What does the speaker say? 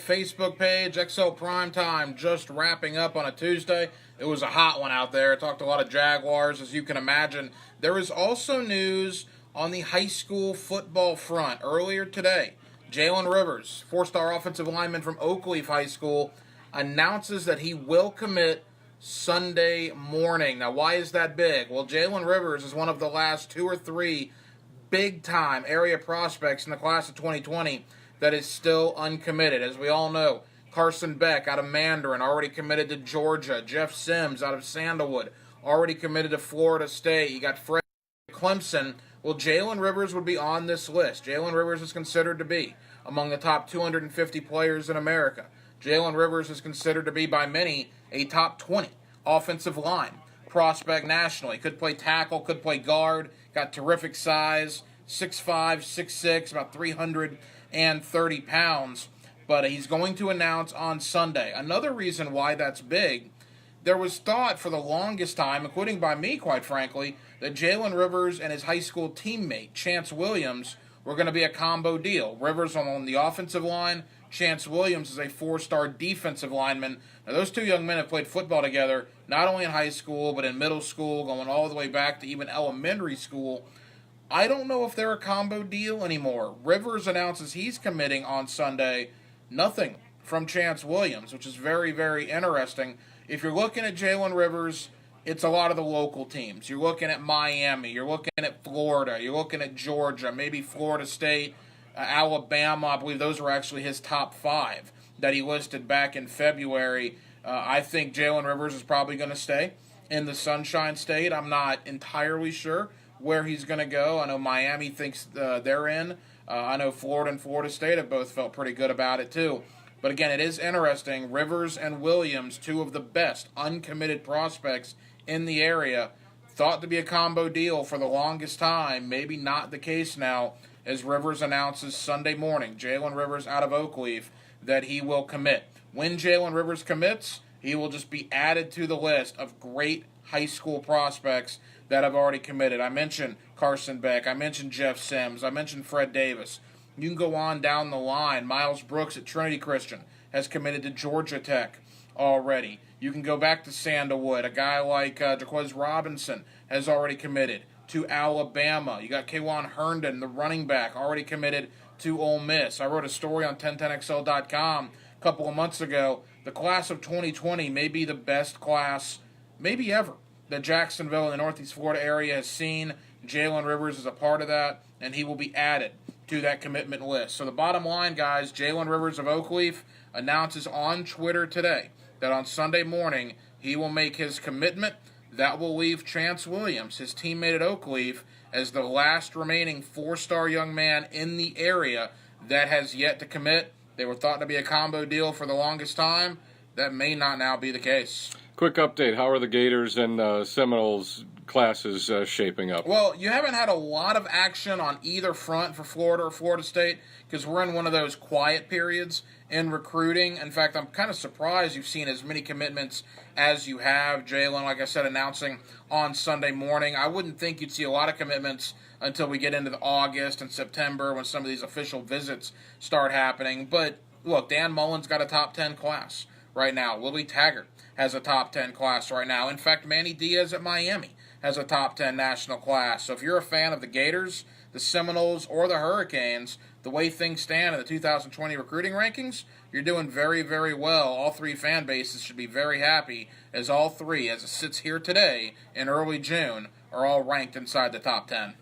Facebook page. XL Primetime just wrapping up on a Tuesday. It was a hot one out there. I talked a lot of Jaguars, as you can imagine. There is also news on the high school football front. Earlier today, Jalen Rivers, four-star offensive lineman from Oakleaf High School, announces that he will commit Sunday morning. Now, why is that big? Well, Jalen Rivers is one of the last two or three big-time area prospects in the class of 2020 that is still uncommitted. As we all know, Carson Beck out of Mandarin, already committed to Georgia. Jeff Sims out of Sandalwood, already committed to Florida State. You got Fred Clemson. Well, Jalen Rivers would be on this list. Jalen Rivers is considered to be among the top 250 players in America. Jalen Rivers is considered to be, by many, a top 20 offensive line prospect nationally. Could play tackle, could play guard, got terrific size, 6'5", 6'6", about 330 pounds. But he's going to announce on Sunday. Another reason why that's big, there was thought for the longest time, including by me, quite frankly, that Jalen Rivers and his high school teammate, Chance Williams, were going to be a combo deal. Rivers on the offensive line, Chance Williams is a four-star defensive lineman. Now, those two young men have played football together, not only in high school, but in middle school, going all the way back to even elementary school. I don't know if they're a combo deal anymore. Rivers announces he's committing on Sunday. Nothing from Chance Williams, which is very, very interesting. If you're looking at Jalen Rivers, it's a lot of the local teams. You're looking at Miami. You're looking at Florida. You're looking at Georgia, maybe Florida State, Alabama. I believe those were actually his top five that he listed back in February. I think Jalen Rivers is probably going to stay in the Sunshine State. I'm not entirely sure where he's going to go. I know Miami thinks they're in. I know Florida and Florida State have both felt pretty good about it too. But again, it is interesting. Rivers and Williams, two of the best uncommitted prospects in the area, thought to be a combo deal for the longest time. Maybe not the case now, as Rivers announces Sunday morning, Jalen Rivers out of Oakleaf, that he will commit. When Jalen Rivers commits, he will just be added to the list of great high school prospects that have already committed. I mentioned Carson Beck. I mentioned Jeff Sims. I mentioned Fred Davis. You can go on down the line. Miles Brooks at Trinity Christian has committed to Georgia Tech already. You can go back to Sandalwood. A guy like Jaquez Robinson has already committed to Alabama. You got Kaywan Herndon, the running back, already committed to Ole Miss. I wrote a story on 1010XL.com a couple of months ago. The class of 2020 may be the best class, maybe ever, that Jacksonville in the Northeast Florida area has seen. Jalen Rivers is a part of that, and he will be added to that commitment list. So the bottom line, guys, Jalen Rivers of Oakleaf announces on Twitter today that on Sunday morning he will make his commitment. That will leave Chance Williams, his teammate at Oakleaf, as the last remaining four-star young man in the area that has yet to commit. They were thought to be a combo deal for the longest time. That may not now be the case. Quick update. How are the Gators and Seminoles classes shaping up? Well, you haven't had a lot of action on either front for Florida or Florida State because we're in one of those quiet periods in recruiting. In fact, I'm kind of surprised you've seen as many commitments as you have. Jalen, like I said, announcing on Sunday morning. I wouldn't think you'd see a lot of commitments until we get into the August and September when some of these official visits start happening. But look, Dan Mullen's got a top 10 class right now. Willie Taggart has a top 10 class right now. In fact, Manny Diaz at Miami has a top 10 national class. So if you're a fan of the Gators, the Seminoles, or the Hurricanes, the way things stand in the 2020 recruiting rankings, you're doing very, very well. All three fan bases should be very happy, as all three, as it sits here today in early June, are all ranked inside the top 10.